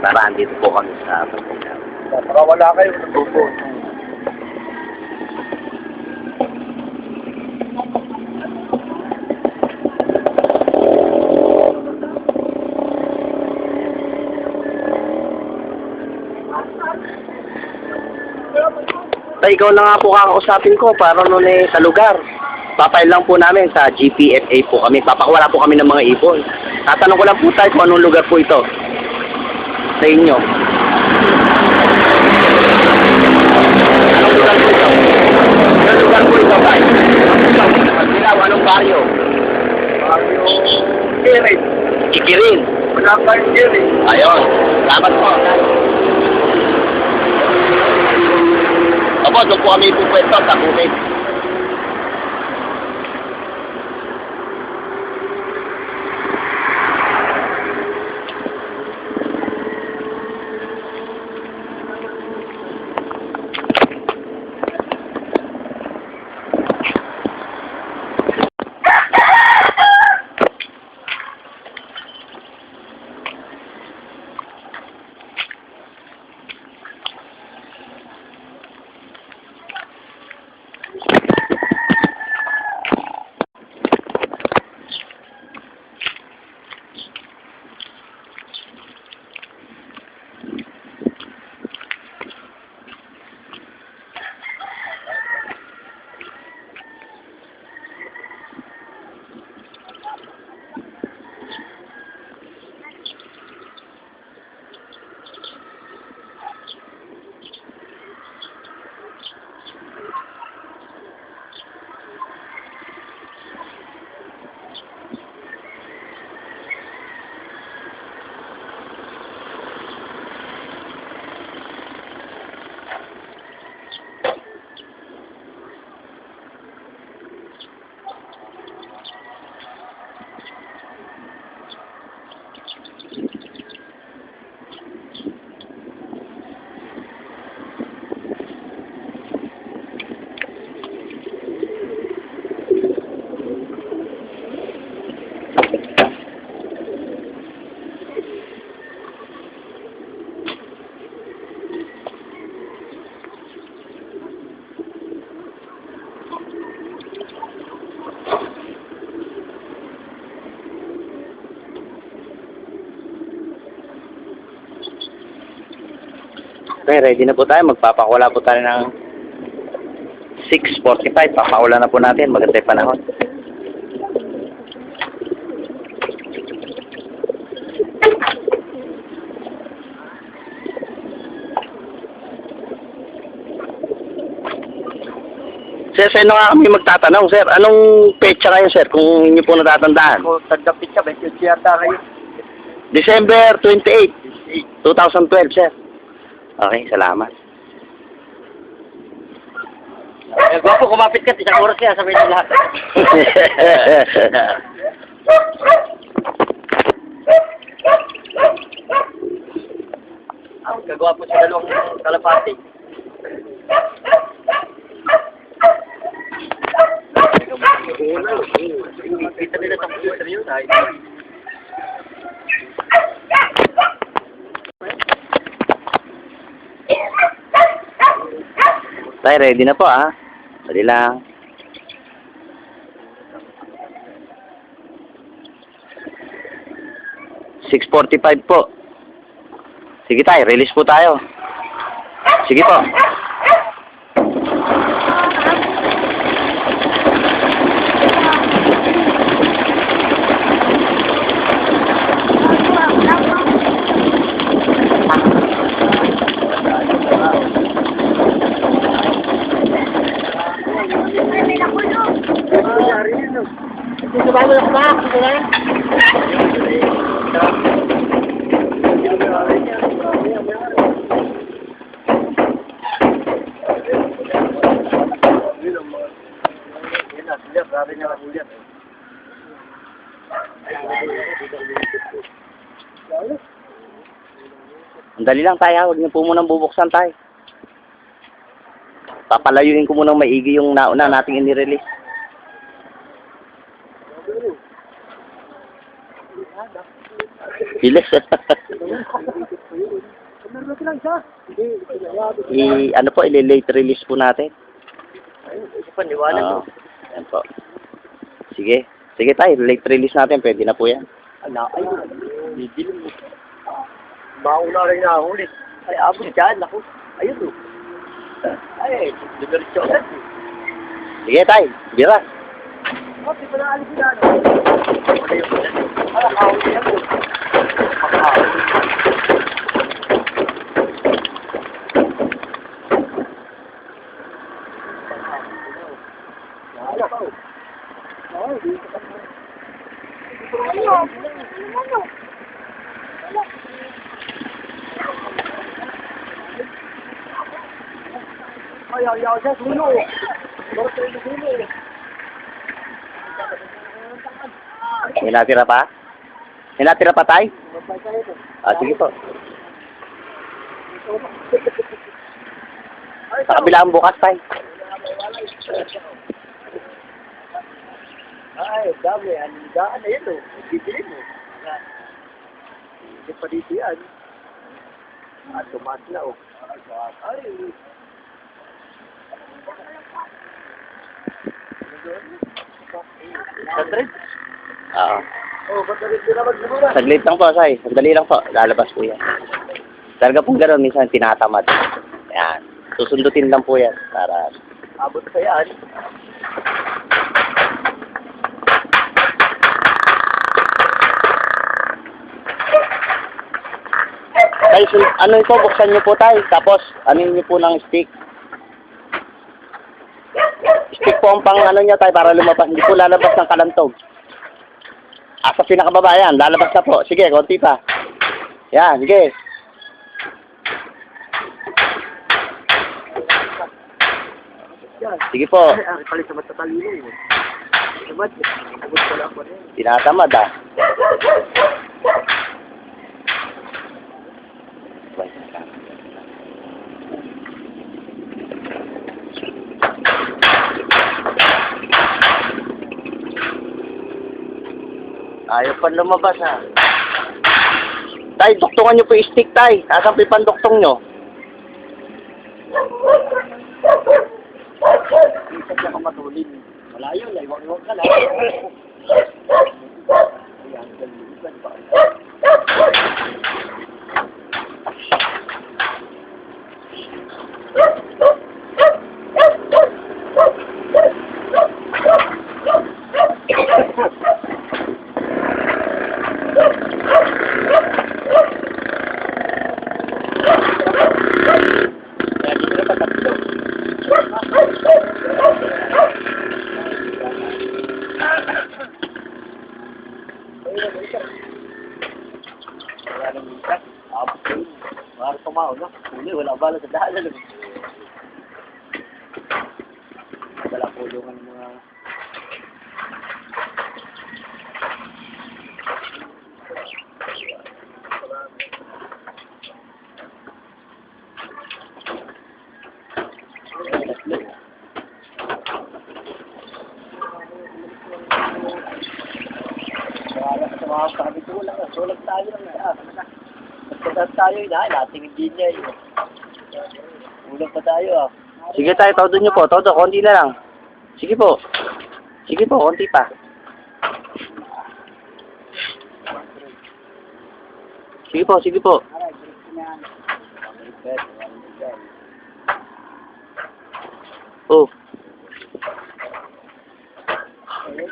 Para andito po kami sa Pagkulang. Baka wala kayo natubo. Tay, ikaw na nga po kakausapin ko para noon sa lugar. Papail lang po namin sa GPFA po kami. Papakawala po kami ng mga ibon. Tatanong ko lang po tayo kung anong lugar po ito. Sa inyo. Anong lugar po ito? Anong lugar po ito, tay? Pagkilaw, anong baryo? Baryo Kirin. Kikirin. Wala pa yung Kirin. Ayun. Salamat po. Opo, doon po kami pupwesto sa Bukid. Okay, ready na po tayo. Magpapakawala po tayo ng 6:45. Papakawala na po natin. Maganda yung panahon. Sir, sa inyo nga kami magtatanong, sir. Anong petsa kayo, sir? Kung inyo po natatandaan. Ako, tagdapit ka, 20 yata kayo. December 28, 2012, sir. Okay, salamat. Eh, gwapo, kumapit ka, tisang oras kaya sabihin ng lahat. Ang kagwapo sa dalawang kalapati. Kita nila sa computer yun, ay. Tay, ready na po, ah. Dali lang. $6:45 po. Sige tay, release po tayo. Sige po. Ang dali lang tayo, huwag niyo po munang bubuksan tayo. Papalayuin ko munang maigi yung nauna nating inirelease. Bilis. lang siya. Ano po, i-late release po natin. Ayun, isa pa, niwanan mo. Yan po. Sige. Sige tayo, late release natin. Pwede na po yan. Ayun, bibili mo. Mauna rin na ako ulit. Ay, abot dyan, ako. Ayun, oh. Ay, diretso ulit. Sige tayo, bira. Bakit pa naalis na, ano? Ayun, nakahuli yan, oh. Ayaw siya, sulo. May natira pa? May natira pa tayo? Sige po. Sa kabilang bukas tayo. Ay, dami. Ang daan na yun, oh. Bibili mo. Hindi pa dito yan. Tumas na, oh. Ay, Sandred? Oo. Oh, ba't rin sila magsimula? Saglit lang po, Say. Sandali lang po. Lalabas po yan. Talaga pong gano'n, minsan tinatamad. Yan. Susundutin lang po yan para... Abot pa yan. Tay, ano ito? Buksan niyo po tayo. Tapos, ano niyo po ng stick. Stick po ang pang ano niya tayo para lumabas. Hindi po lalabas ng kalantog. Sa pinakababa yan. Lalabas na po. Sige, konti pa. Yan, sige. Sige po. Ay, ang pala sa matatalino mo. Tamad. Abot pala ako rin. Tinatamad ah. Ayaw pa lumabas ha. Tay, duktungan nyo po yung stick, tay. Nasaan po yung panduktong nyo? Isa siya ka matulin. Malayo, laiwag-iwag ka lang. Ayan, ganyan ba? Wala nang minsan. Abot ko yun. Mahal tumao na. Uli, wala bala sa daanan. Wala pulungan ng mga... Sabi ko lang, sulag tayo lang na. Magpagkat tayo yun ha, lating hindi niya yun. Ulang pa tayo ah. Sige tayo, todo nyo po. Todo, konti na lang. Sige po. Sige po, konti pa. Sige po, sige po. Oh.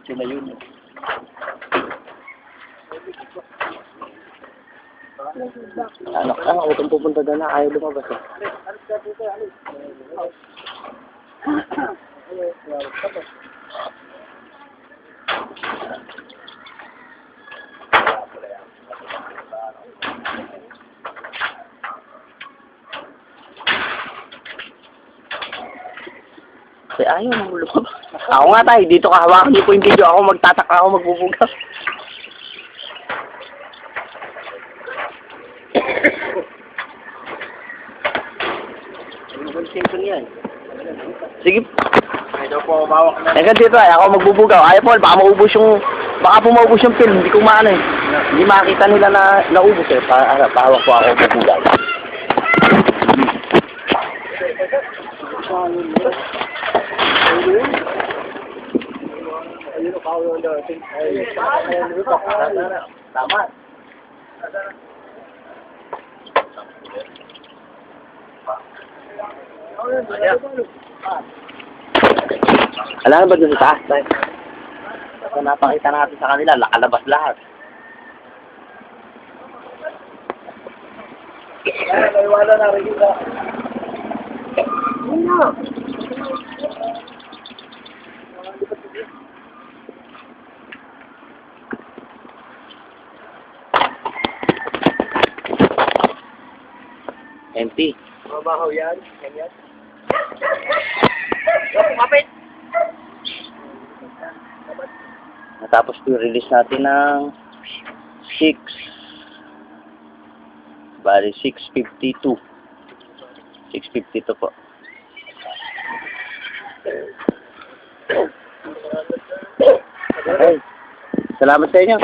Sila yun. Ano, utong pupunta doon na. Ayaw lumabas eh. Ayaw nang lumabas. Ako nga tayo, dito kahawakan niyo po yung video. Ako magtataka, ako magbubugas. Sige. Ito po, umawak na. Hanggang dito ay ako magbubugaw. Ayaw po, baka maubos yung, baka po maubos yung film. Hindi ko maano eh. Hindi makita nila na naubos eh. Pahawak po ako magbubugaw. Ayun ang kawo yung dating. Tama. Alam na ba dun sa taas? So, napakita natin sa kanila, nakalabas lahat. Ay, wala na rin yun. Empty. Mabahaw yan. Ganyan. Kapit! Natapos po yung release natin ng 6. Bali, 652. 652 po. Okay. Salamat sa inyo.